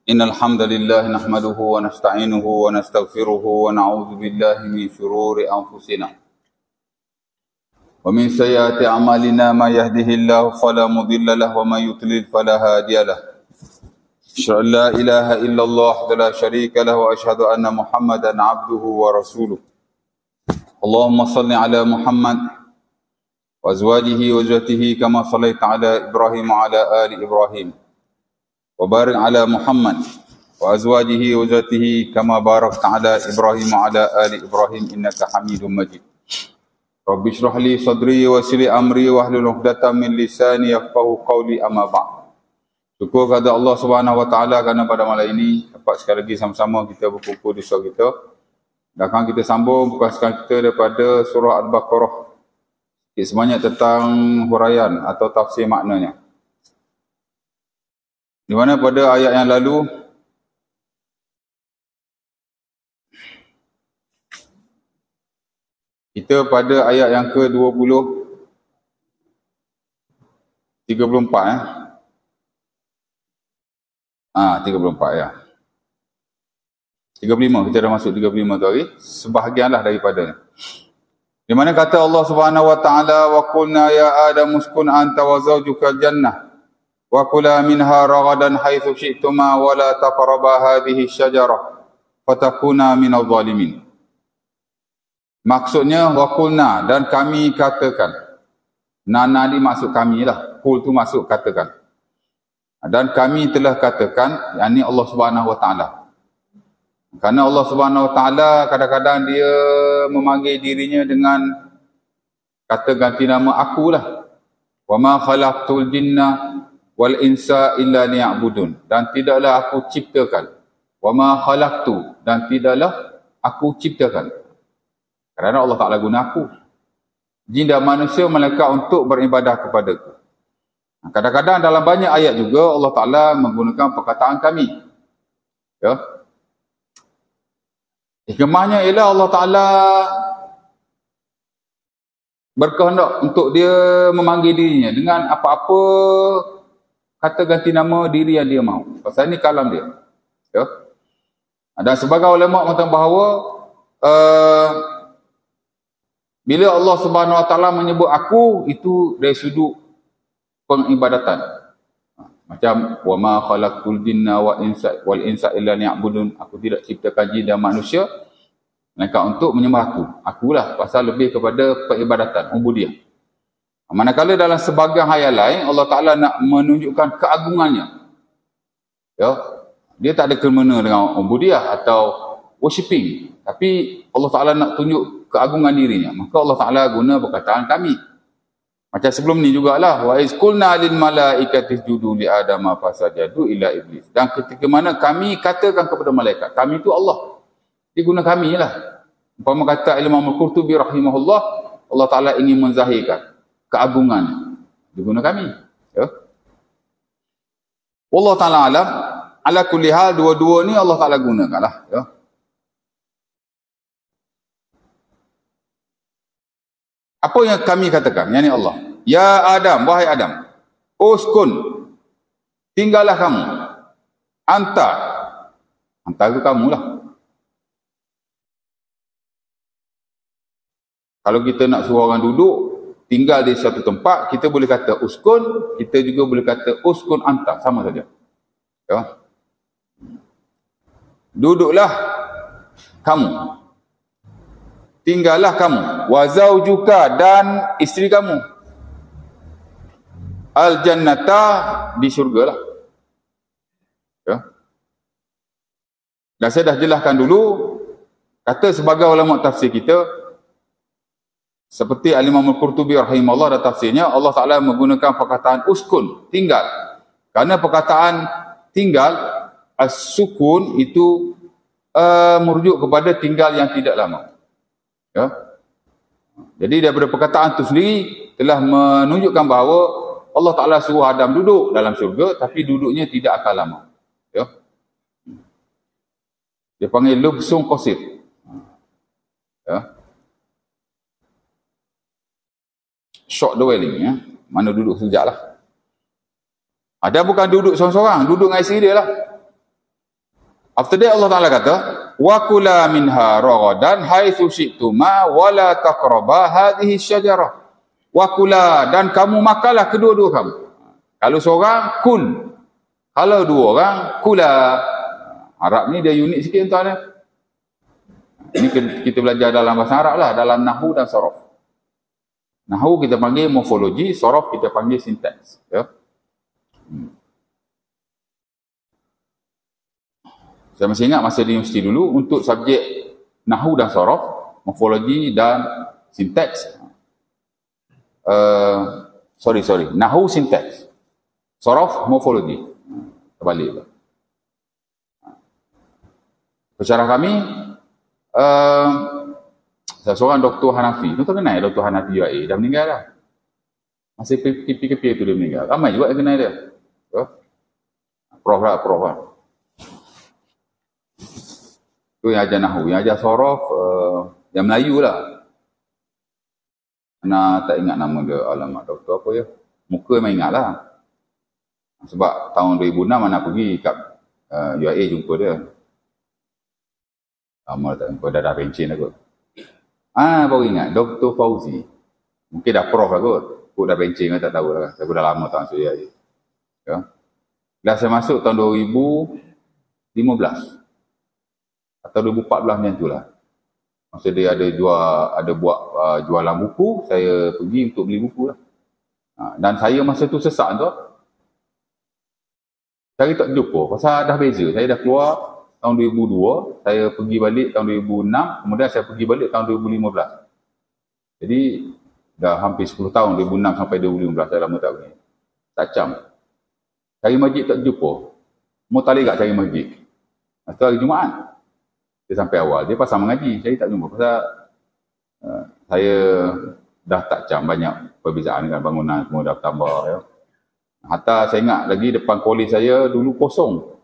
إن الحمد لله نحمده ونستعينه ونستغفره ونعوذ بالله من شرور أنفسنا ومن سيئات أعمالنا ما يهده الله فلا مضل له ومن يضلل فلا هادي له أشهد أن لا إله إلا الله وحده لا شريك له وأشهد أن محمدا عبده ورسوله اللهم صل على محمد وأزواجه وذريته كما صليت على إبراهيم وعلى آل إبراهيم وبارك على محمد وأزواجه وذريته كما باركت على إبراهيم وعلى آل إبراهيم إنك حميد مجيد رب اشرح لي صدري ويسر لي أمري واحلل عقدة من لساني يفقهوا قولي أما بعد. Syukur kepada Allah Subhanahu Wa Taala kerana pada malam ini dapat sekali lagi sama-sama kita berkumpul di surau kita. Dan akan kita sambung pembahasan kita daripada surah Al-Baqarah. Semuanya tentang huraian atau tafsir maknanya. Di mana pada ayat yang lalu kita pada ayat yang ke-20 34 34 ya. 35 kita dah masuk 35 tu hari. Sebahagianlah daripadanya. Di mana kata Allah Subhanahu wa taala wa qulna ya Adam uskun anta wa zawjuka jannah wa kula minha ragadan haitsu syi'tuma wa la taqraba hadhihi syajarah fatakuna minadh dhalimin. Maksudnya wa qulna dan kami katakan. Nana ni maksud kami lah. Qul tu maksud katakan. Dan kami telah katakan, yakni Allah Subhanahu wa taala. Karena Allah Subhanahu wa taala kadang-kadang dia memanggil dirinya dengan kata ganti nama akulah. Wa ma khalaqtul jinna wal insa illa liya'budun. Dan tidaklah aku ciptakan. Wa ma khalaqtu dan tidaklah aku ciptakan. Kerana Allah Taala guna aku. Jin dan manusia melainkan untuk beribadah kepadaku. Kadang-kadang dalam banyak ayat juga Allah Ta'ala menggunakan perkataan kami. Ya. Hikmahnya ialah Allah Ta'ala berkehendak untuk dia memanggil dirinya dengan apa-apa kata ganti nama diri yang dia mahu. Pasal ini kalam dia. Ya. Dan sebagai ulama mengatakan bahawa bila Allah Subhanahu Wa Ta'ala menyebut aku, itu dari sudut pengibadatan. Macam wa ma khalaqtul jinna wal insa illa liya'budun. Aku tidak ciptakan jin dan manusia melainkan untuk menyembah aku. Akulah, pasal lebih kepada peribadatan, ubudiyah. Manakala dalam sebahagian ayat lain Allah Taala nak menunjukkan keagungannya. Ya. Dia tak ada kena dengan ubudiyah atau worshipping, tapi Allah Taala nak tunjuk keagungan dirinya. Maka Allah Taala guna perkataan kami. Macam sebelum ni jugalah wa iz qulna lil malaikati isjudu li adama fasajadu illa iblis. Dan ketika mana kami katakan kepada malaikat, kami itu Allah. Dia guna kami lah. Umpama kata Imam Al-Qurtubi rahimahullah, Allah Taala ingin menzahirkan keagungan. Dia guna kami. Ya. Wallah Taala alam, ala kulli hal dua-dua ni Allah Taala gunakanlah, ya. Apa yang kami katakan? Yang ni Allah. Ya Adam, wahai Adam. Uskun. Tinggallah kamu. Anta. Anta itu kamulah. Kalau kita nak suruh orang duduk, tinggal di satu tempat, kita boleh kata uskun, kita juga boleh kata uskun anta. Sama saja. Ya. Duduklah kamu. Tinggallah kamu, wa zaujuka dan isteri kamu, al jannata di syurga lah. Ya. Dan saya dah jelaskan dulu, kata sebagai ulama tafsir kita, seperti Al-Imam Al-Qurtubi rahimahullah dan tafsirnya, Allah Ta'ala menggunakan perkataan uskun, tinggal. Kerana perkataan tinggal, as-sukun itu merujuk kepada tinggal yang tidak lama. Ya. Jadi daripada perkataan itu sendiri telah menunjukkan bahawa Allah Ta'ala suruh Adam duduk dalam syurga, tapi duduknya tidak akan lama. Ya. Dia panggil lubsung qasir. Ya. Short dwelling, ya. Mana duduk sekejap lah. Ada bukan duduk seorang-seorang, duduk dengan isteri dia lah. After that Allah Ta'ala kata, wa kula minha ragadan haitsu syi'tuma wa la taqraba hadhihi syajarah. Wa kula, dan kamu makanlah kedua-dua kamu. Kalau seorang, kul. Kalau dua orang, kula. Arab ni dia unik sikit tuan ya. Ini kita belajar dalam bahasa Arab lah, dalam nahwu dan sorof. Nahwu kita panggil morfologi, sorof kita panggil sintaks. Ya. Saya masih ingat masa di universiti dulu, untuk subjek nahwu dan sorof, morfologi dan sintaks. Nahwu sintaks. Sorof morfologi. Terbalik. Pesyarah kami, seorang Dr. Hanafi. Tuan kenal Dr. Hanafi UAE, dah meninggal dah. Masih PKP tu dia meninggal. Ramai juga yang kenal dia. Prof lah. Tu yang ajar nahwu, yang ajar sorof, yang Melayu lah. Ana tak ingat nama dia, alamat doktor apa ya. Muka memang ingat lah. Sebab tahun 2006 Ana pergi kat UAE jumpa dia. Lama tak jumpa, dah pencen lah kot. Baru ingat, Dr. Fauzi. Mungkin dah prof lah kot. Kut dah pencen kan, tak tahu lah. Saya pun dah lama tak masuk UAE. Ya. Dah saya masuk tahun 2015. Atau 2014 macam tu lah. Masa dia ada buat jualan buku, saya pergi untuk beli buku lah. Dan saya masa tu sesak tu. Saya tak jumpa, pasal dah beza. Saya dah keluar tahun 2002, saya pergi balik tahun 2006, kemudian saya pergi balik tahun 2015. Jadi, dah hampir 10 tahun, 2006 sampai 2015, saya lama tak pergi. Tak cam. Cari masjid tak jumpa. Mau tak legak cari masjid. Lepas tu hari Jumaat. Dia sampai awal, dia pasal mengaji, saya tak jumpa. Pasal saya dah tak cam, banyak perbezaan dengan bangunan, semua dah tambah. Ya. Hatta saya ingat lagi depan kolej saya dulu kosong.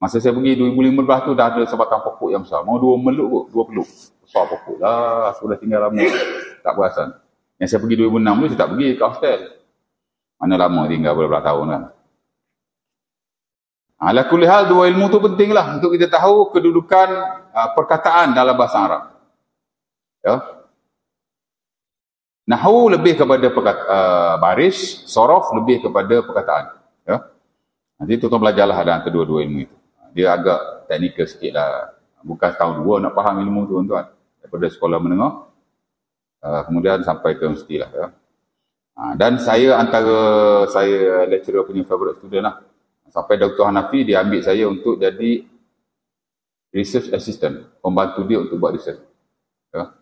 Masa saya pergi 2015 tu dah ada sebatang pokok yang besar. Mau dua peluk. Besar pokok lah, aku dah tinggal lama. Tak perasan. Yang saya pergi 2006 tu, saya tak pergi ke hostel. Mana lama tinggal beberapa tahun kan. Ala kulli hal, dua ilmu tu pentinglah untuk kita tahu kedudukan perkataan dalam bahasa Arab. Ya. Nahwu lebih kepada baris, sorof lebih kepada perkataan. Ya. Nanti tuan-tuan belajarlah dalam kedua-dua ilmu itu. Dia agak teknikal sikit lah. Bukan tahun 2 nak faham ilmu tu tuan-tuan. Daripada sekolah menengah, kemudian sampai ke universiti lah. Ya. Dan saya antara saya lecturer punya favorite student lah. Sampai Dr. Hanafi dia ambil saya untuk jadi research assistant, pembantu dia untuk buat research. Ya.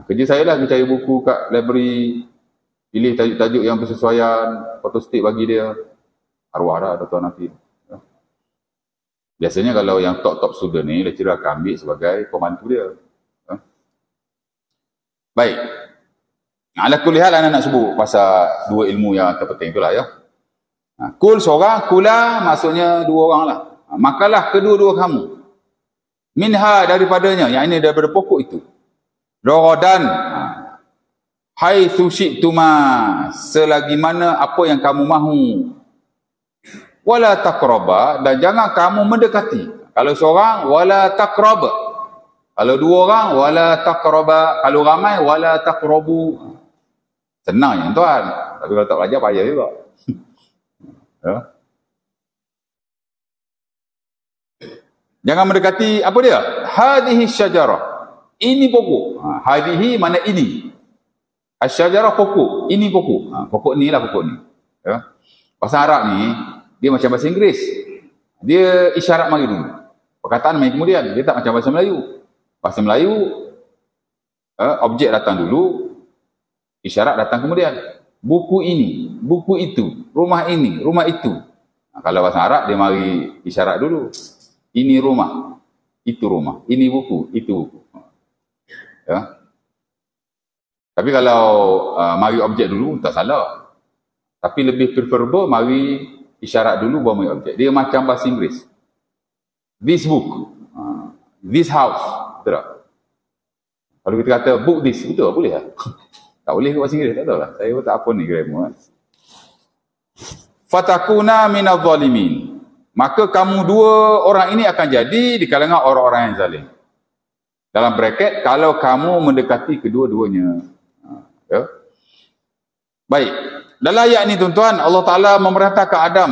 Kerja saya lah mencari buku kat library, pilih tajuk-tajuk yang bersesuaian, photostat bagi dia. Arwah lah Dr. Hanafi. Ya. Biasanya kalau yang top student ni, lecturer akan ambil sebagai pembantu dia. Ya. Baik. Ala kulli hal anak nak sebut pasal dua ilmu yang terpenting itulah ya. Kul seorang, kula maksudnya dua orang lah. Makalah kedua-dua kamu. Minha daripadanya, yang ini daripada pokok itu. Ragadan. Haitsu syi'tuma, selagi mana apa yang kamu mahu. Wala taqraba, dan jangan kamu mendekati. Kalau seorang, wala taqraba. Kalau dua orang, wala taqraba. Kalau ramai, wala taqrabu. Senang ya tuan. Tapi kalau tak belajar payah juga. Ya. Jangan mendekati apa dia? Hadhihi syajarah. Ini pokok. Hadhihi mana ini. Asyajarah pokok. Ini pokok. Pokok ni lah pokok ni. Ya. Bahasa Arab ni dia macam bahasa Inggeris. Dia isyarat mari dulu. Perkataan mari kemudian. Dia tak macam bahasa Melayu. Bahasa Melayu objek datang dulu, isyarat datang kemudian. Buku ini, buku itu, rumah ini, rumah itu. Kalau bahasa Arab, dia mari isyarat dulu. Ini rumah, itu rumah. Ini buku, itu buku. Ya. Tapi kalau mari objek dulu, tak salah. Tapi lebih preferable mari isyarat dulu, baru mari objek. Dia macam bahasa Inggeris. This book, this house. Betul tak? Kalau kita kata book this, betul tak? Boleh tak? Tak boleh ke bahasa Inggeris, tak tahu lah. Saya pun tak apa ni grammar kan. Fatakuna minadh-dhalimin. maka kamu dua orang ini akan jadi di kalangan orang-orang yang zalim. Dalam bracket, kalau kamu mendekati kedua-duanya. Ya. Baik. Dalam ayat ini tuan-tuan, Allah Ta'ala memerintahkan Adam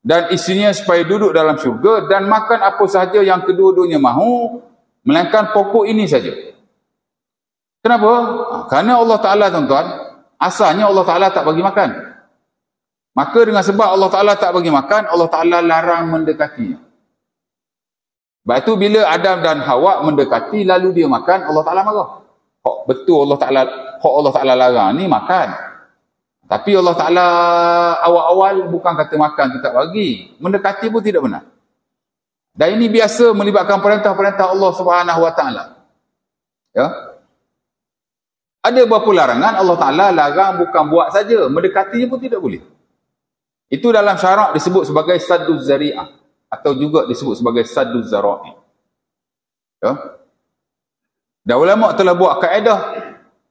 dan isinya supaya duduk dalam syurga dan makan apa sahaja yang kedua-duanya mahu, melainkan pokok ini saja. Kenapa? Kerana Allah Ta'ala tuan-tuan, asalnya Allah Ta'ala tak bagi makan. Maka dengan sebab Allah Ta'ala tak bagi makan, Allah Ta'ala larang mendekatinya. Sebab itu bila Adam dan Hawa mendekati lalu dia makan, Allah Ta'ala marah. Betul Allah Ta'ala larang ni makan. Tapi Allah Ta'ala awal-awal bukan kata makan tu tak bagi. Mendekati pun tidak benar. Dan ini biasa melibatkan perintah-perintah Allah Subhanahu Wa Ta'ala. Ya. Ada beberapa larangan Allah Ta'ala larang bukan buat saja. Mendekatinya pun tidak boleh. Itu dalam syarak disebut sebagai sadduz zari'ah. Atau juga disebut sebagai sadduz zara'i. Ya. Dan ulama telah buat kaedah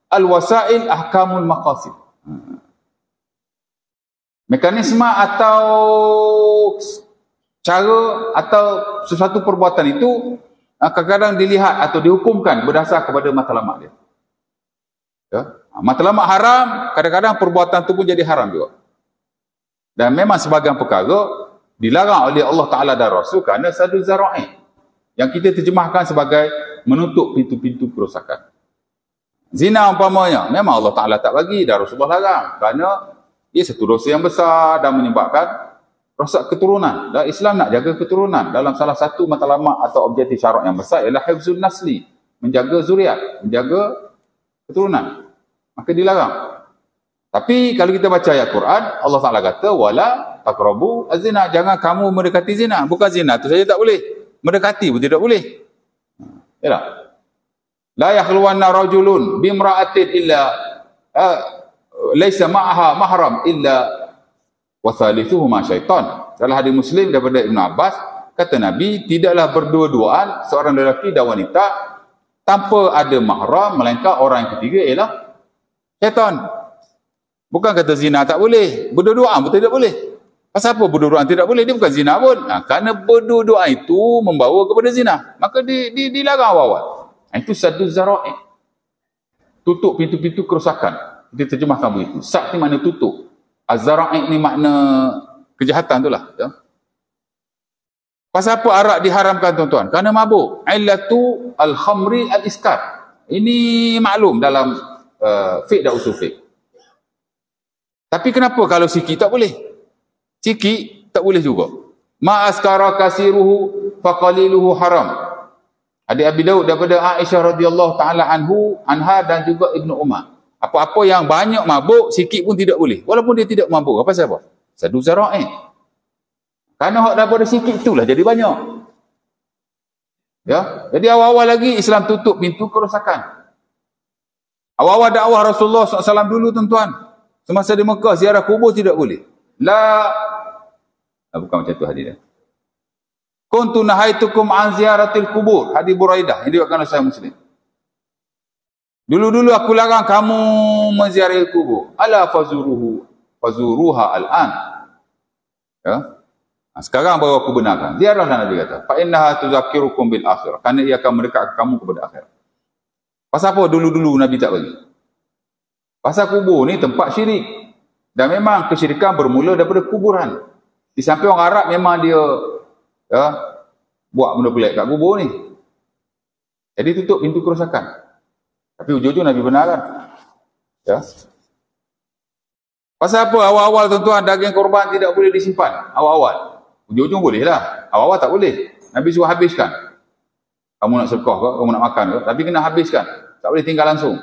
al-wasail ahkamul maqasid. Mekanisme atau cara atau sesuatu perbuatan itu kadang-kadang dilihat atau dihukumkan berdasar kepada matlamat dia. Ya. Matlamat haram, kadang-kadang perbuatan itu pun jadi haram juga. Dan memang sebahagian perkara dilarang oleh Allah Ta'ala dan Rasul kerana sadu zara'i yang kita terjemahkan sebagai menutup pintu-pintu kerosakan. Zina umpamanya, memang Allah Ta'ala tak bagi dan Rasulullah larang kerana ia satu dosa yang besar dan menyebabkan rosak keturunan. Dan Islam nak jaga keturunan. Dalam salah satu matlamat atau objektif syarak yang besar ialah hifzun nasli, menjaga zuriat, menjaga keturunan. Maka dilarang. Tapi kalau kita baca ayat Quran, Allah Ta'ala kata wala taqrabu az-zina, jangan kamu mendekati zina. Bukan zina tu saja tak boleh, mendekati pun tidak boleh. Yalah. La yakhluwanna rajulun bimra'atin illa laisa ma'aha mahram illa wa thalithuhuma syaitan. Dalam hadis Muslim daripada Ibn Abbas, kata Nabi, tidaklah berdua-duaan seorang lelaki dan wanita tanpa ada mahram melainkan orang yang ketiga ialah syaitan. Bukan kata zina tak boleh, berdua-duaan pun tidak boleh. Pasal apa berdua-duaan tidak boleh? Dia bukan zina pun. Kerana berdua-duaan itu membawa kepada zina, maka dilarang awal-awal. Itu saddu zara'i, tutup pintu-pintu kerosakan. Dia terjemahkan begitu. Sak ni makna tutup. Az-zara'i ni makna kejahatan tu lah. Ya. Pasal apa arak diharamkan tuan-tuan? Kerana mabuk. Illatu al-khamri al-iskar. Ini maklum dalam fiqh dan usul fiqh. Tapi kenapa kalau sikit tak boleh? Sikit tak boleh juga. Ma askara kasiruhu faqaliluhu haram. Hadis Abi Daud daripada Aisyah radhiyallahu taala anha dan juga Ibnu Umar. Apa-apa yang banyak mabuk, sikit pun tidak boleh. Walaupun dia tidak mabuk. Apa sebab? Sadu zara'i. Kerana hak daripada sikit itulah jadi banyak. Ya, jadi awal-awal lagi Islam tutup pintu kerosakan. Awal-awal dakwah Rasulullah SAW dulu tuan-tuan, semasa di Mekah ziarah kubur tidak boleh. Bukan macam tu hadis dia. Kuntu nahaitukum an ziyaratil kubur. Hadis Buraidah yang diriwayatkan oleh Sahih Muslim. Dulu-dulu aku larang kamu menziarahi kubur. Ala fazuruha al-an. Ya. Sekarang baru aku benarkan. Ziarahlah, Nabi kata. Fa innaha tuzakkirukum bil akhirah. Kerana ia akan mendekatkan kamu kepada akhirat. Pasal apa dulu-dulu Nabi tak bagi? Pasal kubur ni tempat syirik. Dan memang kesyirikan bermula daripada kuburan. Di samping orang Arab memang dia buat benda pelik kat kubur ni. Jadi tutup pintu kerosakan. Tapi ujung-ujung Nabi benarkan. Ya. Pasal apa awal-awal tuan-tuan daging korban tidak boleh disimpan? Awal-awal. Ujung-ujung boleh lah. Awal-awal tak boleh. Nabi suruh habiskan. Kamu nak sedekah ke? Kamu nak makan ke? Tapi kena habiskan. Tak boleh tinggal langsung.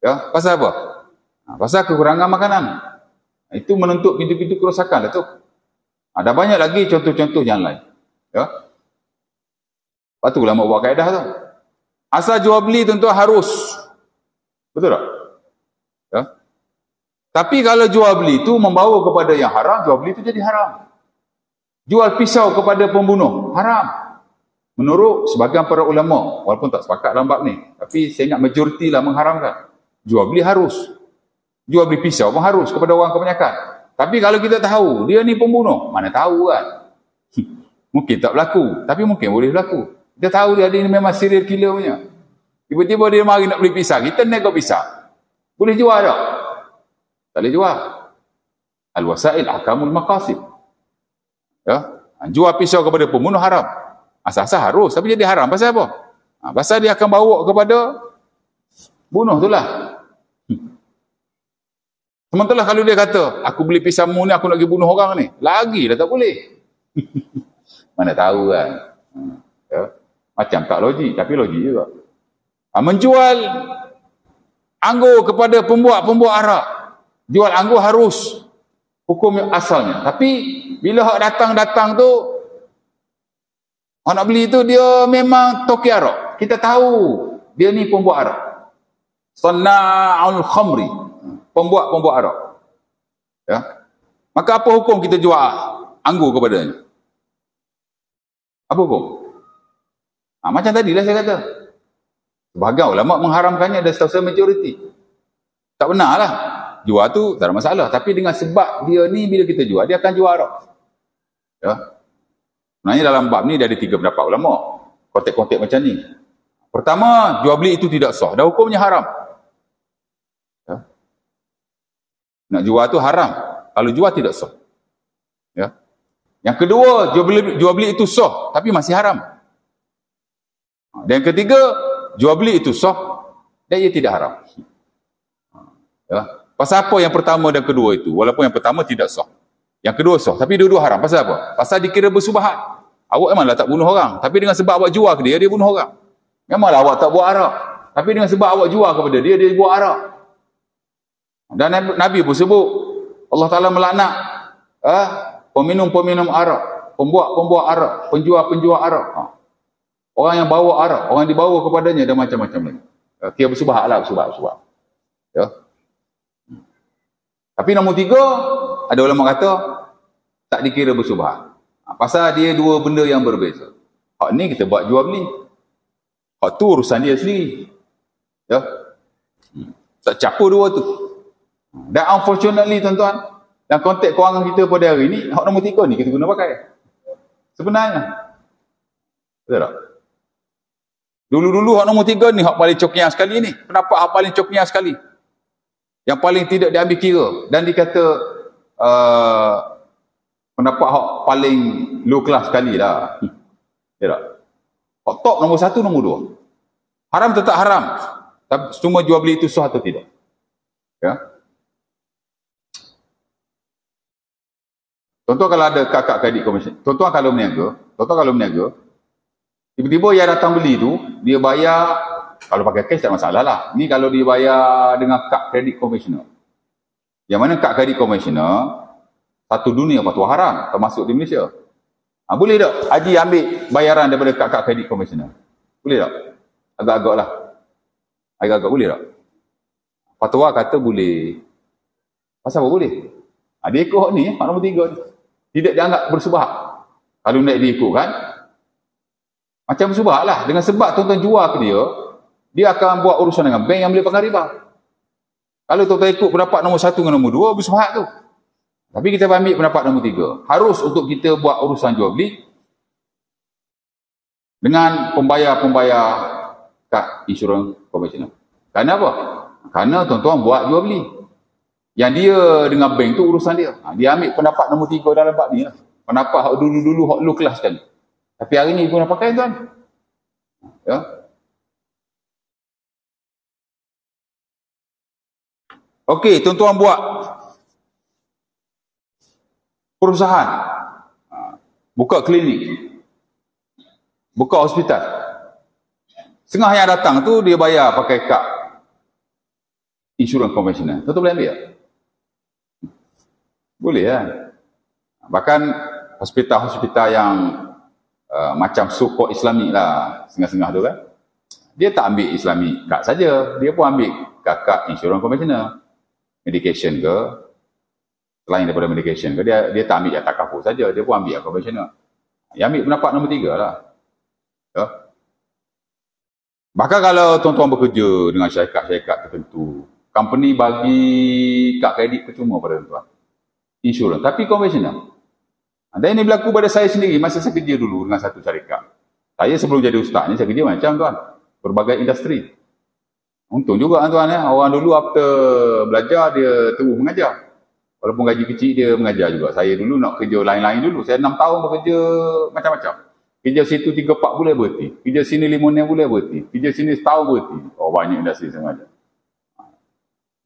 Ya. Pasal apa? Pasal kekurangan makanan. Itu menuntut pintu-pintu kerosakan lah tu. Ada banyak lagi contoh-contoh yang lain. Ya. Lepas tu ulama buat kaedah tu. Asal jual beli tentu harus. Betul tak? Ya. Tapi kalau jual beli itu membawa kepada yang haram, jual beli itu jadi haram. Jual pisau kepada pembunuh, haram. Menurut sebahagian para ulama, walaupun tak sepakat dalam bab ni, tapi saya ingat majoriti lah mengharamkan. Jual beli harus. Jual beli pisau pun harus kepada orang kebanyakan. Tapi kalau kita tahu, dia ni pembunuh, mana tahu kan? Mungkin tak berlaku, tapi mungkin boleh berlaku. Kita tahu dia ni memang serial killer punya. Tiba-tiba dia mari nak beli pisang, kita nego pisang. Boleh jual tak? Tak boleh jual. Al-wasail ahkamul maqasid. Ya, jual pisau kepada pembunuh haram. Asal-asal harus, tapi jadi haram pasal apa? Pasal dia akan bawa kepada bunuh itulah. Sementara kalau dia kata, aku beli pisangmu ni, aku nak pergi bunuh orang ni. Lagi dah tak boleh. Mana tahu kan. Ya. Macam tak logik, tapi logik juga. Menjual anggur kepada pembuat arak. Jual anggur harus hukum asalnya. Tapi bila hak datang tu, orang nak beli tu dia memang toki arak. Kita tahu dia ni pembuat arak. Sanna'ul khamri. Pembuat arak. Ya. Maka apa hukum kita jual anggur kepadanya? Apa hukum? Macam tadilah saya kata. Sebahagian ulama mengharamkannya dan setahu saya majoriti. Tak benar lah. Jual tu tak ada masalah. Tapi dengan sebab dia ni bila kita jual, dia akan jual arak. Ya. Sebenarnya dalam bab ni dia ada 3 pendapat ulama. Konteks-konteks macam ni. Pertama, jual beli itu tidak sah. Dan hukumnya haram. Ya. Nak jual tu haram. Kalau jual tidak sah. Ya. Yang kedua, jual beli itu sah. Tapi masih haram. Dan yang ketiga, jual beli itu sah dan ia tidak haram. Ya. Pasal apa yang pertama dan kedua itu? Walaupun yang pertama tidak sah. Yang kedua sah, tapi dua-dua haram. Pasal apa? Pasal dikira bersubahat. Awak memanglah tak bunuh orang, tapi dengan sebab awak jual ke dia bunuh orang. Memanglah awak tak buat arak, tapi dengan sebab awak jual kepada dia buat arak. Dan Nabi pun sebut, Allah Ta'ala melaknat peminum-peminum arak, pembuat arak, penjual arak. Orang yang bawa arak, orang yang dibawa kepadanya dan macam-macam lagi. Kira bersubahat lah, bersubahat. Ya. Tapi nombor 3, ada ulama kata, tak dikira bersubahat. Pasal dia dua benda yang berbeza. Hak ni kita buat jual beli. Hak tu urusan dia sendiri. Ya. Tak campur dua tu. Dan unfortunately tuan-tuan, dalam konteks kewangan kita pada hari ni, hak nombor 3 ni kita guna pakai. Sebenarnya. Betul tak? Dulu-dulu hak nombor 3 ni hak paling cokiang sekali ni. Pendapat hak paling cokiang sekali. Yang paling tidak diambil kira. Dan dikata pendapat hak paling low class sekali lah. Ya tak? Hak top nombor 1, nombor 2. Haram tetap haram. Tapi cuma jual beli itu sah atau tidak. Ya. Contoh kalau ada kakak kredit komersial. Contoh kalau berniaga, tiba-tiba yang datang beli tu, dia bayar, kalau pakai cash tak masalah lah. Ni kalau dia bayar dengan kad kredit konvensional. Yang mana kad kredit konvensional, satu dunia fatwa haram, termasuk di Malaysia. Boleh tak Haji ambil bayaran daripada kad kredit konvensional? Boleh tak? Agak-agak lah. Agak-agak boleh tak? Fatwa kata boleh. Pasal apa boleh? Dia ikut ni, nombor 3 ni. Tidak dianggap bersubahat. Kalau nak diikut kan, macam bersubahat lah. Dengan sebab tuan-tuan jual ke dia akan buat urusan dengan bank yang boleh pakai riba. Kalau tuan-tuan ikut pendapat nombor 1 dengan nombor 2, bersubahat tu. Tapi kita ambil pendapat nombor 3. Harus untuk kita buat urusan jual beli dengan pembayar-pembayar kad insurans konvensional. Kerana apa? Kerana tuan-tuan buat jual beli. Yang dia dengan bank tu urusan dia. Dia ambil pendapat nombor 3 dalam bab ni lah. Pendapat hak dulu-dulu hak low class sekali. Tapi hari ni guna pakai tuan. Ya. Okey, tuan-tuan buat perusahaan. Buka klinik. Buka hospital. Setengah yang datang tu dia bayar pakai kad insurans konvensional. Tuan-tuan boleh ambil tak? Boleh kan? Bahkan hospital-hospital yang macam so-called Islami lah, setengah-setengah tu kan, dia tak ambil Islami kad saja, dia pun ambil kad insurans konvensional. Medication ke, selain daripada medication ke, dia tak ambil yang takaful saja, dia pun ambil yang konvensional. Dia ambil pendapat nombor 3 lah. Ya. Bahkan kalau tuan-tuan bekerja dengan syarikat-syarikat tertentu, company bagi kad kredit percuma pada tuan-tuan, insurans, tapi konvensional. Dan ini berlaku pada saya sendiri masa saya kerja dulu dengan satu syarikat. Saya sebelum jadi ustaz ni, saya kerja macam tuan. Berbagai industri. Untung juga tuan ya. Orang dulu after belajar, dia terus mengajar. Walaupun gaji kecil, dia mengajar juga. Saya dulu nak kerja lain-lain dulu. Saya 6 tahun bekerja macam-macam. Kerja situ 3-4 bulan berhenti. Kerja sini 5-6 bulan berhenti. Kerja sini setahun berhenti. Oh, banyak industri saya mengajar.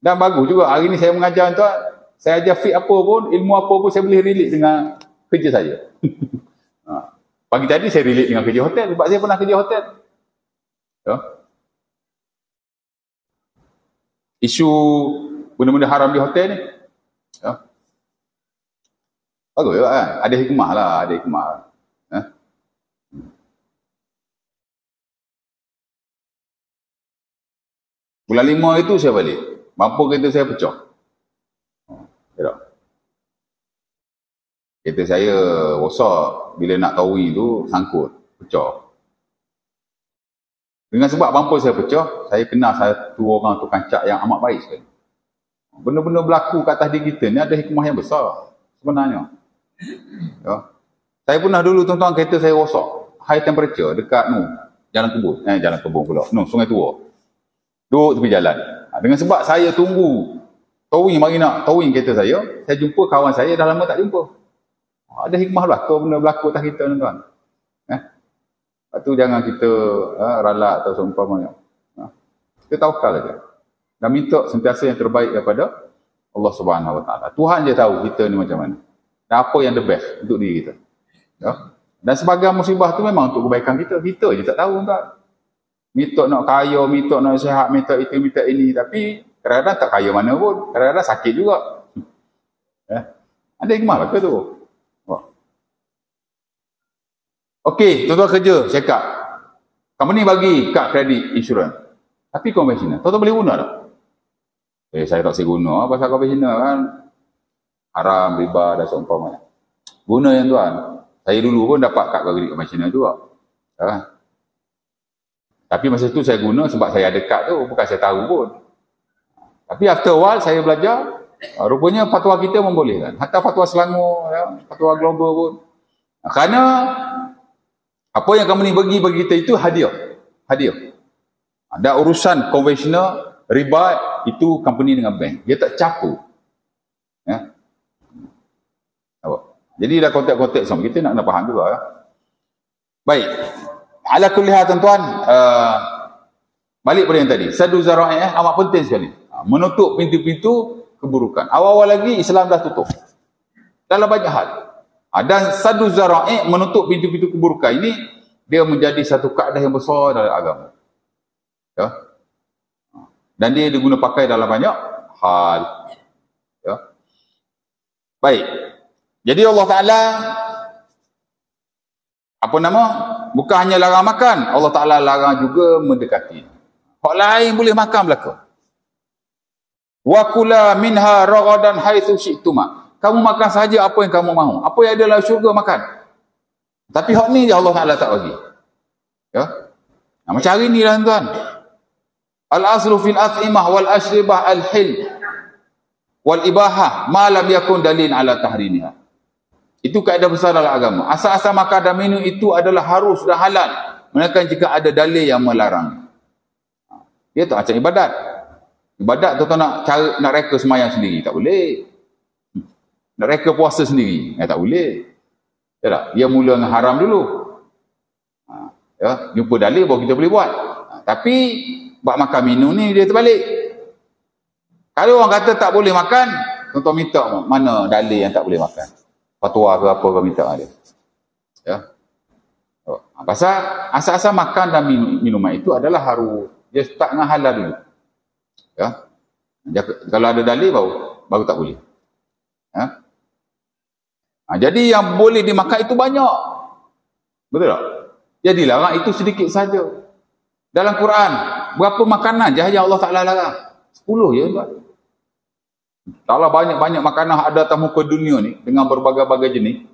Dan bagus juga. Hari ni saya mengajar tuan. Saya ajar fiqh apa pun, ilmu apa pun, saya boleh relate dengan kerja saya. Pagi tadi saya relate dengan kerja hotel. Sebab saya pernah kerja hotel. Ya. Isu benda-benda haram di hotel ni. Ya. Bagus juga kan? Ada hikmah lah. Ada hikmah. Ya. Bulan 5 itu saya balik. Bumper kereta saya pecah. Ya. Kereta saya rosak. Bila nak tawi tu sangkut. Pecah. Dengan sebab bumper saya pecah, saya kenal satu orang tukang cat yang amat baik sekali. Benda-benda berlaku kat atas diri kita ni ada hikmah yang besar sebenarnya. Ya. Saya pernah dulu tuan-tuan kereta saya rosak. High temperature dekat Jalan Kebun pula. Sungai Tua. Duduk tepi jalan. Dengan sebab saya tunggu towing, mari nak towing kereta saya jumpa kawan saya dah lama tak jumpa. Ada hikmah lah benda berlaku atas kita tuan-tuan. Lepas tu jangan kita ralak atau seumpamanya. Kita tawakal aja. Dan minta sentiasa yang terbaik daripada Allah Subhanahu Wa Taala. Tuhan je tahu kita ni macam mana. Dan apa yang the best untuk diri kita. Ya? Dan sebagai musibah tu memang untuk kebaikan kita. Kita je tak tahu tuan. Minta nak kaya, minta nak sihat, minta itu, minta ini. Tapi kadang-kadang tak kaya mana pun. Kadang-kadang sakit juga. Ya? Ada hikmah lah ke tu? Okey, tuan-tuan kerja, cakap. Company bagi kad kredit insurans. Tapi konvensional. Tuan-tuan boleh guna tak? Saya tak saya guna. Pasal konvensional kan haram, riba dan seumpamanya. Guna yang tuan. Saya dulu pun dapat kad kredit konvensional juga. Ya. Tapi masa tu saya guna sebab saya ada kad tu. Bukan saya tahu pun. Tapi after a while saya belajar. Rupanya fatwa kita membolehkan. Hatta fatwa Selangor, ya, fatwa global pun. Kerana apa yang company bagi kita itu hadiah. Ada urusan konvensional, riba, itu company dengan bank. Dia tak campur. Ya. Jadi dah kontak-kontak sama. Kita nak faham juga. Ya. Baik. Ala kulli hal tuan-tuan, balik pada yang tadi. Saddu zara'i amat penting sekali. Menutup pintu-pintu keburukan. Awal-awal lagi Islam dah tutup. Dalam banyak hal. Dan saddu zara'i menutup pintu-pintu keburukan ini dia menjadi satu kaedah yang besar dalam agama. Ya. Dan dia diguna pakai dalam banyak hal. Ya. Baik. Jadi Allah Taala bukan hanya larang makan, Allah Taala larang juga mendekati. Hak lain boleh makan belaka. Wa kula minha ragadan haitsu syi'tuma. Kamu makan saja apa yang kamu mahu. Apa yang ada dalam syurga makan. Tapi hak ni je Allah Taala tak bagi. Ya. Macam hari ni lah tuan. Al-aslu fil at'imah wal ashribah al-hil wal ibahah ma lam yakun dalil ala tahrimiha. Itu kaedah besar dalam agama. Asal-asal makan dan minum itu adalah harus dan halal. Melainkan jika ada dalil yang melarang. Dia tak macam ibadat. Ibadat tuan-tuan nak reka semayang sendiri. Tak boleh. Nak reka puasa sendiri. Tak boleh. Ya tak? Dia mula dengan haram dulu. Ya, jumpa dalil baru kita boleh buat. Tapi bab makan minum ni dia terbalik. Kalau orang kata tak boleh makan, tuan-tuan minta mana dalil yang tak boleh makan. Fatwa ke apa kau minta dia. Ya. Pasal asal-asal makan dan minuman itu adalah harus. Dia start dengan halal dulu. Ya. Kalau ada dalil baru tak boleh. Ya. Jadi yang boleh dimakan itu banyak. Betul tak? Jadi larang itu sedikit saja. Dalam Quran, berapa makanan je yang Allah Ta'ala larang? 10 je tuan. Kalau banyak-banyak makanan ada atas muka dunia ni, dengan berbagai-bagai jenis,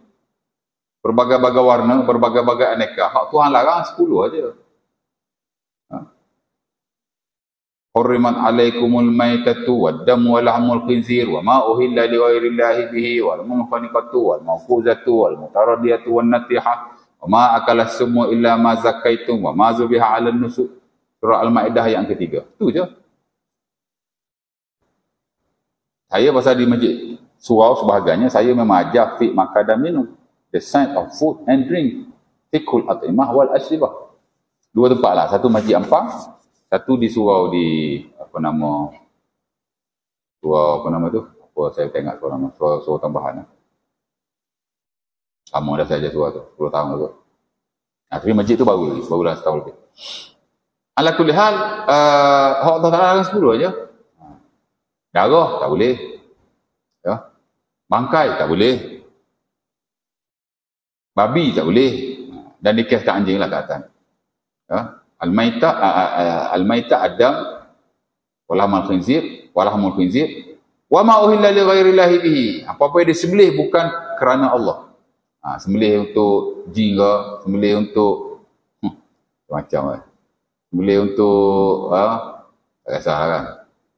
berbagai-bagai warna, berbagai-bagai aneka, hak Tuhan larang 10 aja. hurrimat alaikumul maitatu wad-damu wa lahmul khinzir wa ma uhilla li ghairillahi bihi wal munkhaniqatu wal mawquzatu wal mutaradiyatu wan natihah wa ma akala sumu illa ma zakaitum wa ma zubiha 'alan nusuk. Surah Al-Maidah ayat ketiga. Tu je. Saya pasal di masjid surau sebahagiannya saya memang ajar fiqh makan dan minum. The science of food and drink. Fiqhul at'imah wal ashribah. Dua tempat lah. Satu Masjid Ampang, satu di surau di surau tu? Apa saya tengok surau tambahan. Lama dah saya ajar surau tu, 10 tahun tu. Nah, tapi masjid tu barulah setahun lebih. Ala kulli hal, hak Allah Ta'ala 10 aja. Darah tak boleh. Ya. Bangkai tak boleh. Babi tak boleh. Dan dikasihkan anjing lah ke atas. Ya. Al-maita adam walahmul khinzir wa ma uhilla li ghairillahi bihi. Apa-apa yang disembelih bukan kerana Allah. Sembelih untuk jin ke, sembelih untuk macam sembelih untuk tak kisah kan.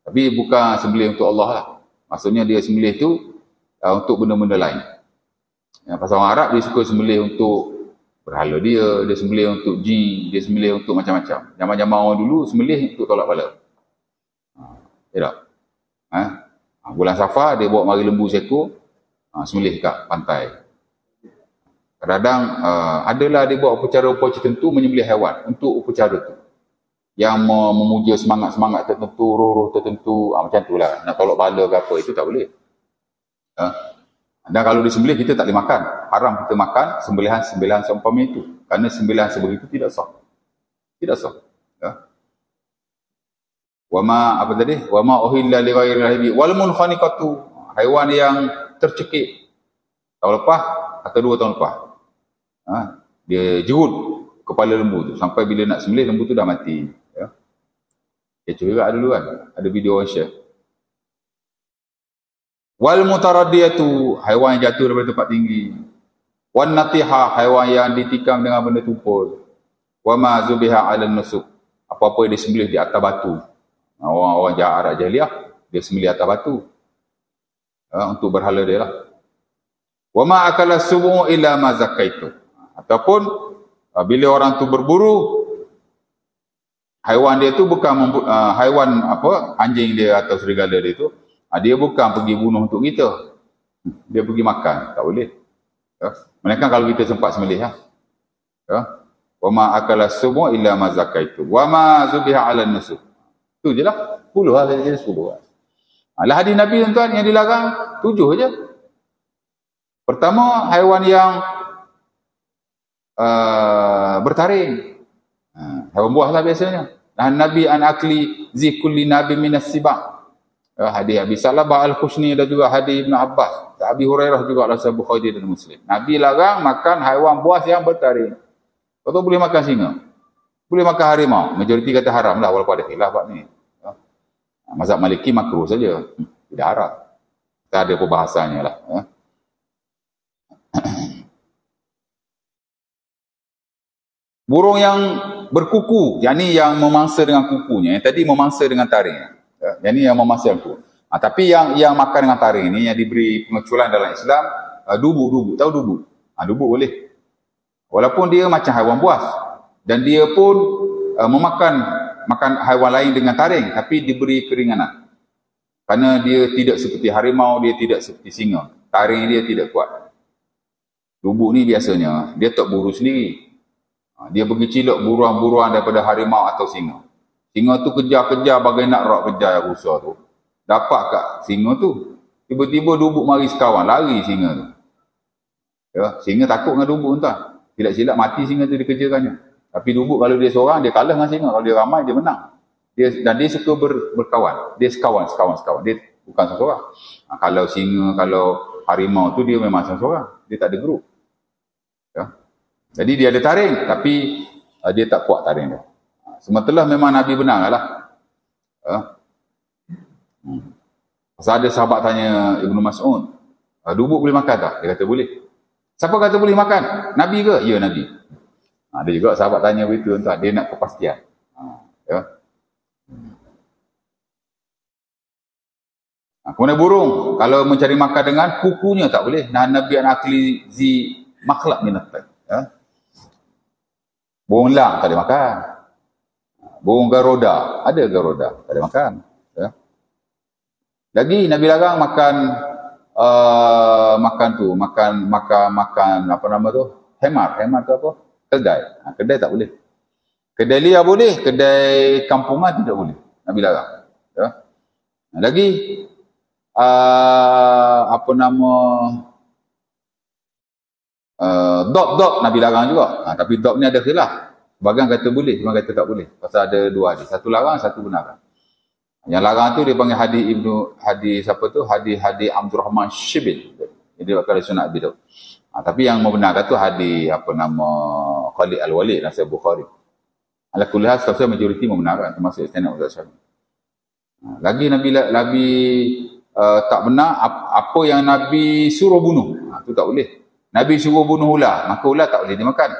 Tapi bukan sembelih untuk Allah lah. Maksudnya dia sembelih tu untuk benda-benda lain. Pasal orang Arab dia suka sembelih untuk berhala dia sembelih untuk jin, dia sembelih untuk macam-macam. Zaman-zaman orang dulu sembelih untuk tolak bala. Ya tak? Bulan Safar dia bawa mari lembu seekor, sembelih kat pantai. Kadang-kadang adalah dia buat upacara-upacara tertentu menyembelih haiwan untuk upacara tu. Yang memuja semangat-semangat tertentu, roh-roh tertentu, macam tu lah. Nak tolak bala ke apa, itu tak boleh. Dan kalau disembelih kita tak boleh makan. Haram kita makan sembelihan seumpama itu. Kerana sembelihan sebegitu tidak sah. Tidak sah. Ya. Wa ma uhilla li ghairillahi wal munkhaniqatu, haiwan yang tercekik. Tahun lepas atau 2 tahun lepas. Dia jerut kepala lembu tu sampai bila nak sembelih lembu tu dah mati. Ya. Kecoh juga dulu kan. Ada video orang share. Wal mutaradiyatu, haiwan yang jatuh daripada tempat tinggi. Wan natihah, haiwan yang ditikam dengan benda tumpul. Wa ma zubiha 'alan nusuk, apa-apa yang disembelih di atas batu. Orang-orang jahat Arab jahiliah dia sembelih atas batu. Untuk berhala dia lah. Wa ma akala sumu illa ma zakaitu, ataupun bila orang tu berburu, haiwan dia tu bukan haiwan anjing dia atau serigala dia tu, dia bukan pergi bunuh untuk kita, dia pergi makan, tak boleh. Ya. Melainkan kalau kita sempat sembelih. Ya. Wa ma akala sumu illa ma zakaitu wa ma zubiha 'alan nusuk. Tu je lah. 10 lah, saya kira 10 lah. Hadis Nabi tuan-tuan yang dilarang 7 je. Pertama, haiwan yang bertaring. Haiwan buah lah biasanya. Dan Nabi an akli zikulli nabi minas sibak. Hadis Abi Salabah Al-Khusni dan juga hadis Ibn Abbas, Abi Hurairah juga dalam Sahih Bukhari dan Muslim. Nabi larang makan haiwan buas yang bertaring. Kau boleh makan singa, boleh makan harimau. Majoriti kata haram lah walaupun ada khilaf bab ni. Mazhab Maliki makruh saja, tidak haram. Tak ada perbahasannya lah. Burung yang berkuku, yakni yang memangsa dengan kukunya. Yang tadi memangsa dengan taringnya. Yang ni yang memangsa aku. Tapi yang makan dengan taring ni yang diberi pengecualian dalam Islam, dubu. Tahu dubu? Dubu boleh. Walaupun dia macam haiwan buas dan dia pun makan haiwan lain dengan taring, tapi diberi keringanan. Kerana dia tidak seperti harimau, dia tidak seperti singa. Taring dia tidak kuat. Dubu ni biasanya dia tak buru sendiri. Dia pergi cilok buruan-buruan daripada harimau atau singa. Singa tu kejar-kejar bagai nak rak kejar rusa tu. Dapat kat singa tu. Tiba-tiba dubuk mari sekawan, lari singa tu. Ya, singa takut dengan dubuk entah. Tidak silap mati singa tu dikejarkannya. Tapi dubuk kalau dia seorang, dia kalah dengan singa. Kalau dia ramai, dia menang. Dan dia suka berkawan. Dia sekawan. Dia bukan seorang. Kalau singa, kalau harimau tu dia memang seorang. Dia tak ada grup. Ya. Jadi dia ada taring, tapi dia tak kuat taring dia. Sementara memang Nabi benar lah. Pasal ada sahabat tanya Ibnu Mas'ud, dubuk boleh makan tak? Dia kata boleh. Siapa kata boleh makan? Nabi ke? Ya, Nabi. Ada juga sahabat tanya begitu, dia nak kepastian. Ya. Kemudian burung, kalau mencari makan dengan kukunya tak boleh. Nah, Nabi an akli zi makhlak minat. Ya. Burung elang tak boleh makan. Burung garuda, ada garuda, tak boleh makan. Ya. Lagi Nabi larang makan makan apa nama tu? Hemar tu apa? Kedai. Kedai tak boleh. Kedai liar boleh, kedai kampungan tidak boleh. Nabi larang. Ya. Lagi apa nama dog Nabi larang juga. Tapi dog ni ada khilaf. Sebagian kata boleh, sebagian kata tak boleh. Pasal ada dua hadis. Satu larang, satu benar. Yang larang tu dia panggil hadis Abdul Rahman Shibil. Jadi wakil Sunnah Abi Daud. Tapi yang membenarkan tu hadis apa nama Khalid Al-Walid dalam Sahih Bukhari. Ala kulli hal seterusnya majoriti membenarkan termasuk istinad Ustaz Syafi'i. Lagi Nabi tak benar apa yang Nabi suruh bunuh. Itu tak boleh. Nabi suruh bunuh ular, maka ular tak boleh dimakan.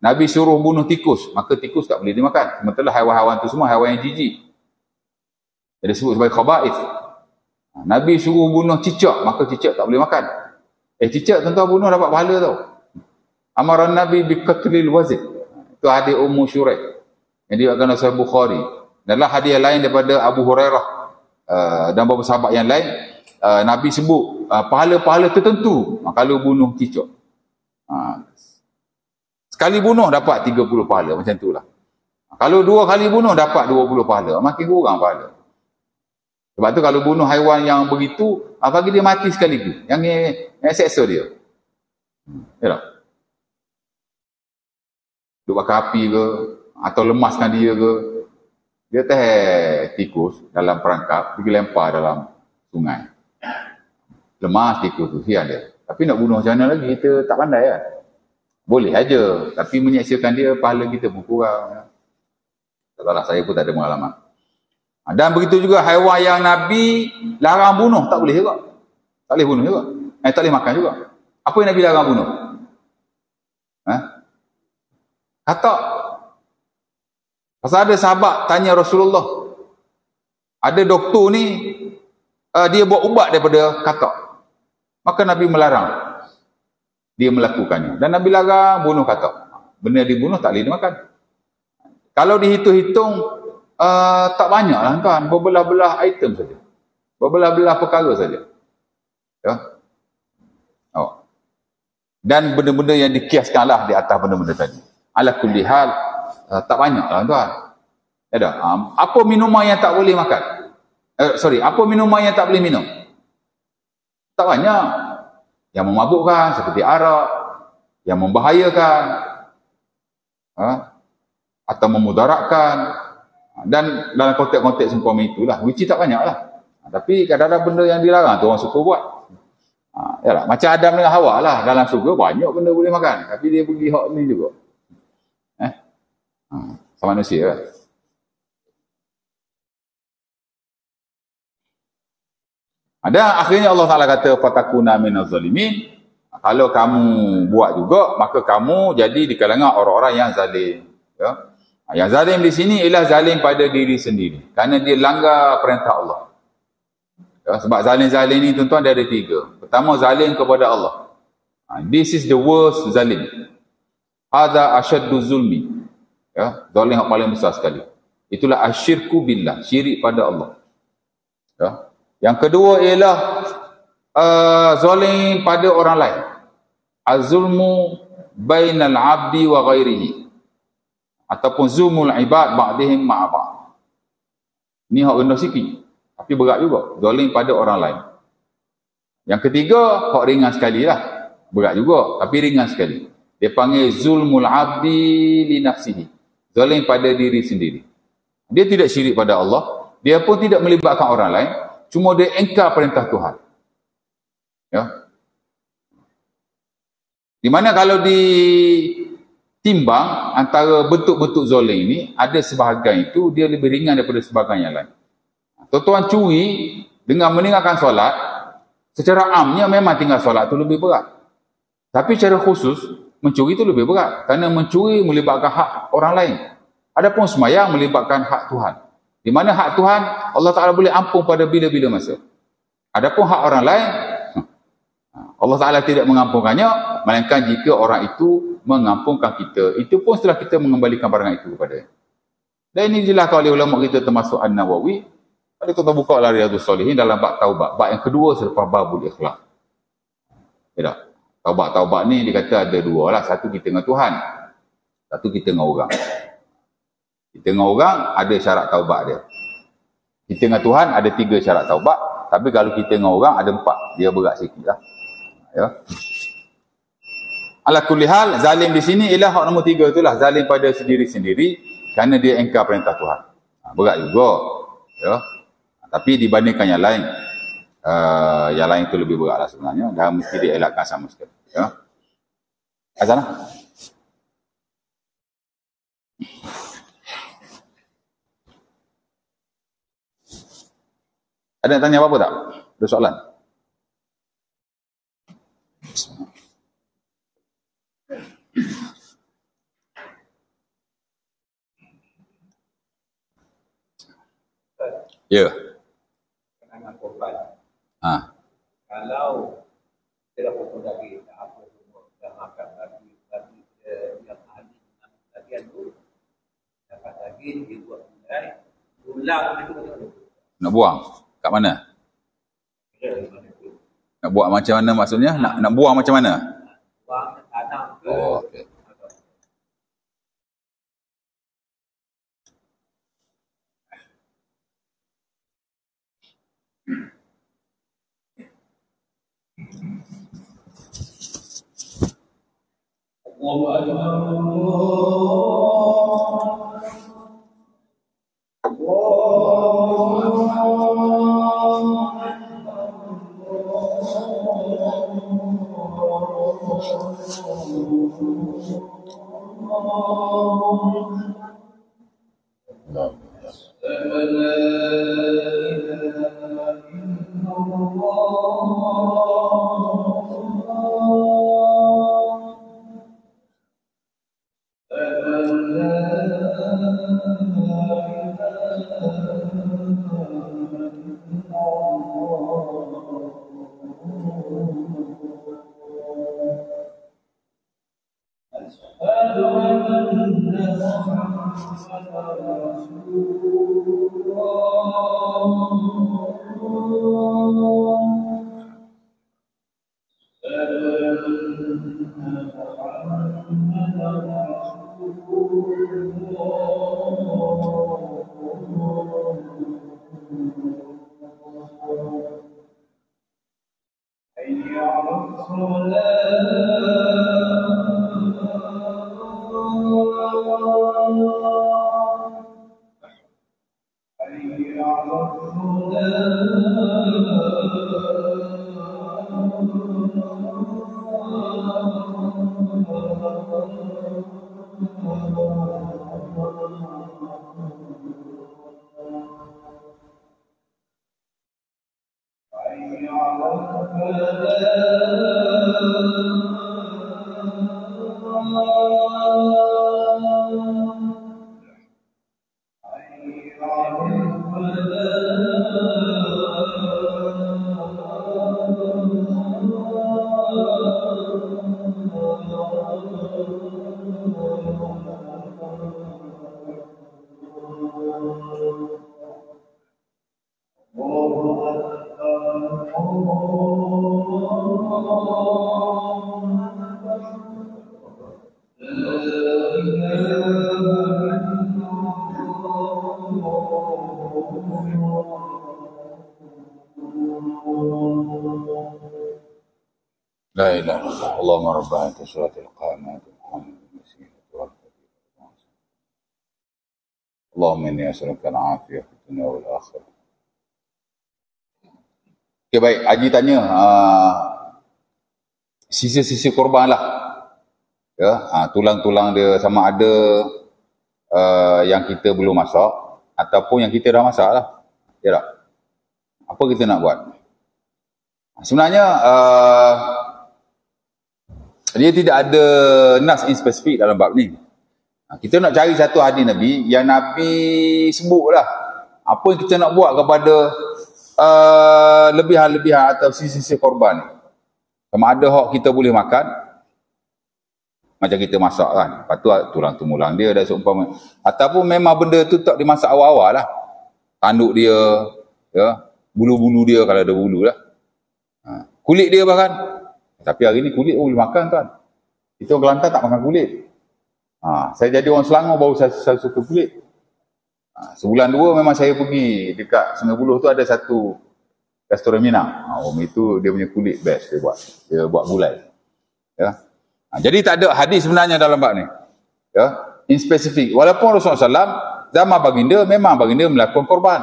Nabi suruh bunuh tikus, maka tikus tak boleh dimakan. Sementara haiwan-haiwan itu semua haiwan yang jijik. Dia disebut sebagai khaba'ith. Nabi suruh bunuh cicak, maka cicak tak boleh makan. Cicak tuan-tuan bunuh dapat pahala tau. Amaran Nabi bi qatlil wazid. Itu hadis Ummu Syuraih. Yang diriwayatkan oleh Sahih Bukhari. Dalam hadis lain daripada Abu Hurairah dan beberapa sahabat yang lain, Nabi sebut pahala-pahala tertentu kalau bunuh cicak. Sekali bunuh dapat 30 pahala, macam itulah. Kalau 2 kali bunuh dapat 20 pahala, makin kurang pahala. Sebab tu kalau bunuh haiwan yang begitu, bagi dia mati sekaligus. Yang seksa dia. Ya tak? Duk bakar api ke, atau lemaskan dia ke, dia tikus dalam perangkap, pergi lempar dalam sungai. Lemas tikus tu, sian dia. Tapi nak bunuh macam mana lagi, kita tak pandai kan? Boleh aja, tapi menyaksikan dia, pahala kita pun kurang. Tak tahulah, saya pun tak ada pengalaman. Dan begitu juga haiwan yang Nabi larang bunuh, tak boleh juga. Tak boleh bunuh juga. Tak boleh makan juga. Apa yang Nabi larang bunuh? Katak. Pasal ada sahabat tanya Rasulullah, ada doktor ni, dia buat ubat daripada katak. Maka Nabi melarang dia melakukannya. Dan Nabi larang bunuh katak. Benda dibunuh tak boleh dimakan. Kalau dihitung-hitung, tak banyak lah tuan. Berbelah-belah item saja. Berbelah-belah perkara saja. Ya. Dan benda-benda yang dikiaskan lah di atas benda-benda tadi. Ala kulli hal, tak banyak lah tuan. Ya dah. Apa minuman yang tak boleh makan? Apa minuman yang tak boleh minum? Tak banyak. Yang memabukkan seperti arak, yang membahayakan, atau memudaratkan, dan dalam konteks-konteks seumpama itulah, which tak banyak lah. Tapi kadang-kadang benda yang dilarang tu orang suka buat. Yalah, macam Adam dengan Hawa lah, dalam surga banyak benda boleh makan, tapi dia pergi hak ni juga. Sama manusia kan. Dan akhirnya Allah Ta'ala kata fatakuna minaz zalimin. Kalau kamu buat juga, maka kamu jadi di kalangan orang-orang yang zalim. Ya? Yang zalim di sini ialah zalim pada diri sendiri, kerana dia langgar perintah Allah. Ya, sebab zalim-zalim ni tuan-tuan dia ada 3. Pertama, zalim kepada Allah. This is the worst zalim. Hadza asyaddu zulmi. Ya, zalim yang paling besar sekali. Itulah asyirku billah, syirik pada Allah. Ya. Yang kedua ialah zalim pada orang lain. Az-zulmu bainal abdi wa ghairihi. Ataupun zulmul ibad ba'dihim ma'a ba'd. Ni hak rendah sikit, tapi berat juga. Zalim pada orang lain. Yang ketiga, hak ringan sekali lah. Berat juga, tapi ringan sekali. Dia panggil zulmul abdi li nafsihi. Zalim pada diri sendiri. Dia tidak syirik pada Allah. Dia pun tidak melibatkan orang lain. Cuma dia engkar perintah Tuhan. Ya. Di mana kalau ditimbang antara bentuk-bentuk zalim ini, ada sebahagian itu dia lebih ringan daripada sebahagian yang lain. Tuan-tuan curi dengan meninggalkan solat, secara amnya memang tinggal solat itu lebih berat. Tapi secara khusus, mencuri itu lebih berat. Kerana mencuri melibatkan hak orang lain. Adapun sembahyang melibatkan hak Tuhan. Di mana hak Tuhan, Allah Ta'ala boleh ampun pada bila-bila masa. Adapun hak orang lain, Allah Ta'ala tidak mengampunkannya, melainkan jika orang itu mengampunkan kita. Itu pun setelah kita mengembalikan barang itu kepada. Dan ini dijelaskan oleh ulama kita termasuk An-Nawawi. Kalau kita buka lah Riyadhus Shalihin dalam bab taubat. Bab yang kedua selepas babul ikhlas. Ya tak? Taubat ni dia kata ada dua lah. Satu kita dengan Tuhan. Satu kita dengan orang. Kita dengan orang ada syarat taubat dia. Kita dengan Tuhan ada 3 syarat taubat. Tapi kalau kita dengan orang ada 4. Dia berat sikit lah. Ya. Ala kulli hal, zalim di sini ialah hak nombor 3 itulah. Zalim pada sendiri-sendiri kerana dia engkar perintah Tuhan. Berat juga. Ya. Tapi dibandingkan yang lain itu lebih berat lah sebenarnya. Dah mesti dielakkan sama sekali. Ya. Azan lah. Ada yang tanya apa-apa tak? Ada soalan? Ya. Kenangan korban. Kalau kita dah potong daging, dah apa semua, dah makan daging yang ahli bagian tu, dapat daging, dia buat gulai, ulang itu betul. Nak buang? Kat mana? Nak buat macam mana maksudnya? Nak buang macam mana? Buang tanam ke? Oh, okey. La ilaha illallah. Allahumma rabbana tasawwatil qamat Muhammad Allahumma inni as'aluka al-afiyah fid dunya wal akhirah. Okay, baik, Haji tanya sisi-sisi korban lah. Ya, tulang-tulang dia sama ada yang kita belum masak ataupun yang kita dah masak lah. Ya tak? Apa kita nak buat? Sebenarnya dia tidak ada nas in spesifik dalam bab ni. Kita nak cari satu hadis Nabi yang Nabi sebut lah apa yang kita nak buat kepada lebihan-lebihan atau sisi-sisi korban ni. Sama ada hak kita boleh makan, macam kita masak kan, lepas tu tulang tumulang dia dah seumpama. Ataupun memang benda tu tak dimasak awal-awal lah. Tanduk dia, ya, bulu-bulu dia kalau ada bulu lah. Kulit dia bahkan. Tapi hari ni kulit boleh makan kan. Kita orang Kelantan tak makan kulit. Saya jadi orang Selangor baru saya suka kulit. Sebulan dua memang saya pergi dekat Sungai Buloh tu ada satu restoran Minang. Om itu dia punya kulit best dia buat gulai. Ya. Jadi tak ada hadis sebenarnya dalam bab ni. Ya, in spesifik. Walaupun Rasulullah SAW zaman baginda memang baginda melakukan korban.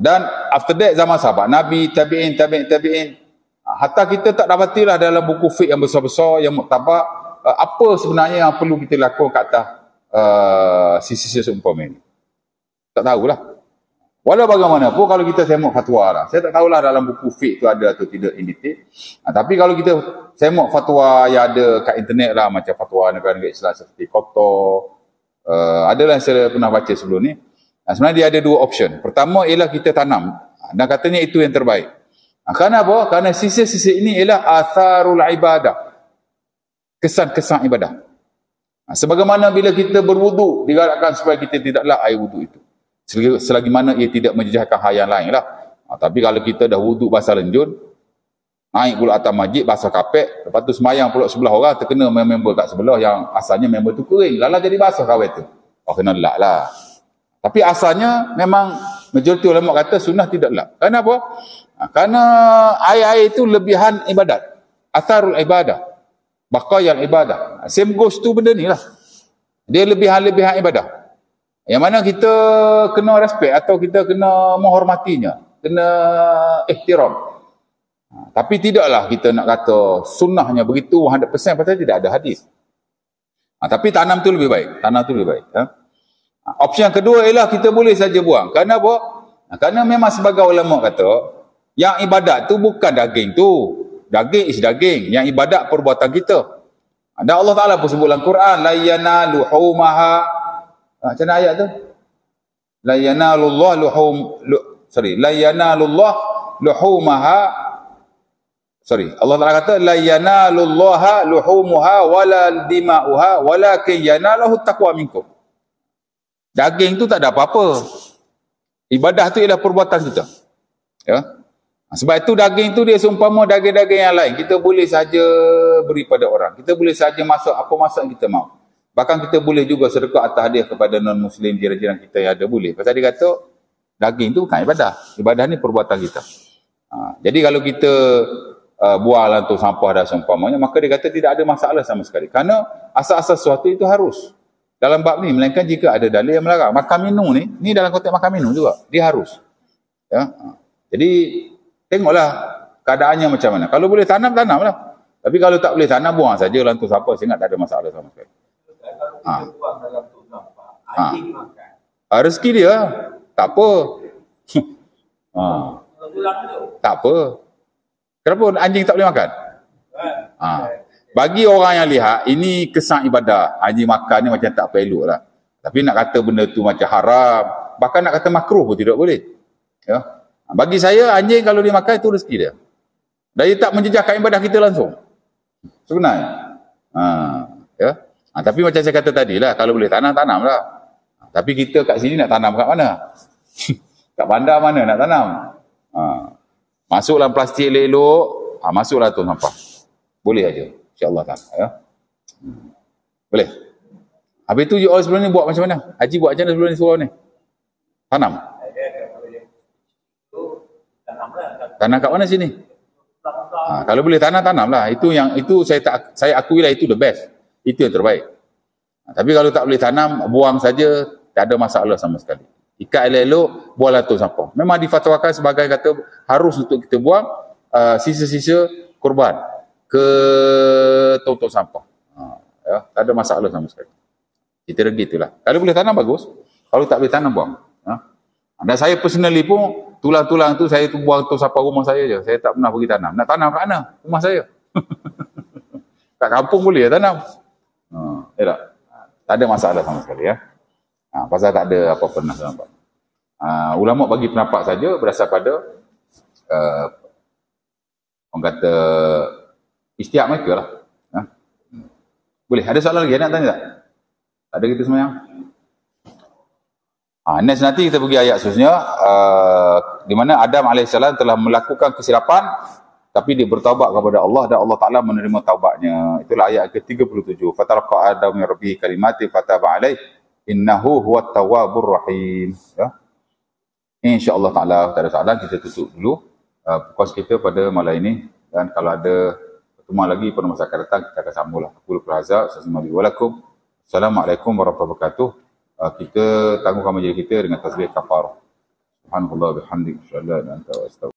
Dan after that zaman sahabat Nabi, tabi'in. Hatta kita tak dapatilah dalam buku fiqh yang besar-besar yang muktabak apa sebenarnya yang perlu kita lakukan kat atas sisi-sisi seumpama ini. Tak tahulah. Walau bagaimanapun kalau kita semok fatwa lah. Saya tak tahulah dalam buku fiqh tu ada atau tidak in detail. Tapi kalau kita semok fatwa yang ada kat internet lah, macam fatwa negara-negara Islam seperti Qatar, adalah yang saya pernah baca sebelum ni. Sebenarnya dia ada dua option. Pertama ialah kita tanam. Dan katanya itu yang terbaik. Kerana apa? Kerana sisi-sisi ini ialah atharul ibadah. Kesan-kesan ibadah. Sebagaimana bila kita berwuduk, digalakkan supaya kita tidaklah air wuduk itu. Selagi mana ia tidak menjejaskan hal yang lain lah. Tapi kalau kita dah wuduk basah lenjun, naik pula atas masjid basah kapek, lepas tu semayang pula sebelah orang, terkena member kat sebelah yang asalnya member tu kering, lala jadi basah kawet tu. Kena lak lah. Tapi asalnya memang majoriti ulama kata sunnah tidak lak. Kenapa? Kerana air-air itu lebihan ibadat. Atharul ibadah. Baqayal ibadah. Same goes tu benda ni lah. Dia lebihan-lebihan ibadah. Yang mana kita kena respect atau kita kena menghormatinya. Kena ihtiram. Tapi tidaklah kita nak kata sunnahnya begitu 100% pasal tidak ada hadis. Tapi tanam tu lebih baik. Tanam tu lebih baik. Opsi yang kedua ialah kita boleh saja buang. Kerana apa? Kerana memang sebagai ulama kata, yang ibadat tu bukan daging tu. Daging is daging. Yang ibadat perbuatan kita. Dan Allah Ta'ala pun sebut dalam Quran, la yanalu humaha. Macam mana ayat tu? La yanalullah luhumaha. Allah Ta'ala kata la yanalullaha luhumuha wala dima'uha walakin yanalahu taqwa minkum. Daging tu tak ada apa-apa. Ibadah tu ialah perbuatan kita. Ya. Sebab itu daging tu dia seumpama daging-daging yang lain. Kita boleh saja beri pada orang. Kita boleh saja masak apa masak yang kita mahu. Bahkan kita boleh juga sedekah atau hadiah kepada non-Muslim, jiran-jiran kita yang ada boleh. Pasal dia kata, daging tu bukan ibadah. Ibadah ni perbuatan kita. Jadi kalau kita buang lah untuk sampah dan seumpamanya, maka dia kata tidak ada masalah sama sekali. Kerana asal-asal sesuatu itu harus. Dalam bab ni, melainkan jika ada dalil yang melarang. Makan minum ni dalam konteks makan minum juga. Dia harus. Ya? Jadi, tengoklah keadaannya macam mana. Kalau boleh tanam, tanamlah. Tapi kalau tak boleh tanam, buang saja lah untuk sampah. Saya ingat tak ada masalah sama sekali. Rezeki dia tak apa. Tak apa. Kenapa anjing tak boleh makan? Bagi orang yang lihat ini kesan ibadah, anjing makan ni macam tak elok lah. Tapi nak kata benda tu macam haram, bahkan nak kata makruh pun tidak boleh. Ya. Bagi saya anjing kalau dia makan itu rezeki dia. Dan dia tak menjejaskan ibadah kita langsung. Sebenarnya. Ya. Tapi macam saya kata tadi lah, kalau boleh tanam, tanamlah. Tapi kita kat sini nak tanam kat mana? Kat bandar mana nak tanam? Masuklah plastik elok-elok, masuklah tu sampah. Boleh aja, insya-Allah tak. Ya. Boleh. Habis tu you all sebelum ni buat macam mana? Haji buat macam mana sebelum ni suruh ni? Tanam. Tanam kat mana sini? Kalau boleh tanam, tanamlah. Itu saya akui lah itu the best. Itu yang terbaik. Tapi kalau tak boleh tanam, buang saja, tak ada masalah sama sekali. Ikat elok-elok, buanglah tu sampah. Memang difatwakan sebagai kata harus untuk kita buang sisa-sisa korban ke tontok sampah. Ya, tak ada masalah sama sekali. Kita begitulah. Kalau boleh tanam bagus, kalau tak boleh tanam buang. Dan saya personally pun tulang-tulang tu saya tu buang tu sampah rumah saya je. Saya tak pernah pergi tanam. Nak tanam kat mana? Rumah saya. Kat kampung boleh tanam. Tak ada masalah sama sekali ya. Pasal tak ada apa-apa nak nampak. Ulama bagi pendapat saja berdasar pada orang kata istiak mereka lah. Boleh, ada soalan lagi nak tanya tak? Tak ada kita semayang? Next nanti kita pergi ayat seterusnya, di mana Adam AS telah melakukan kesilapan tapi dia bertaubat kepada Allah dan Allah Ta'ala menerima taubatnya. Itulah ayat ke-37. Fataraqa Adam min rabbih kalimatin fataba alaih innahu huwat tawwabur rahim. Ya. InsyaAllah Ta'ala tak ada soalan, kita tutup dulu puas kita pada malam ini, dan kalau ada pertemuan lagi pada masa akan datang kita akan sambunglah. Aku lupa hazard, Assalamualaikum warahmatullahi wabarakatuh. Kita tangguhkan majlis kita dengan tasbih kafar. Subhanallah bihamdik, syalla dan anta wa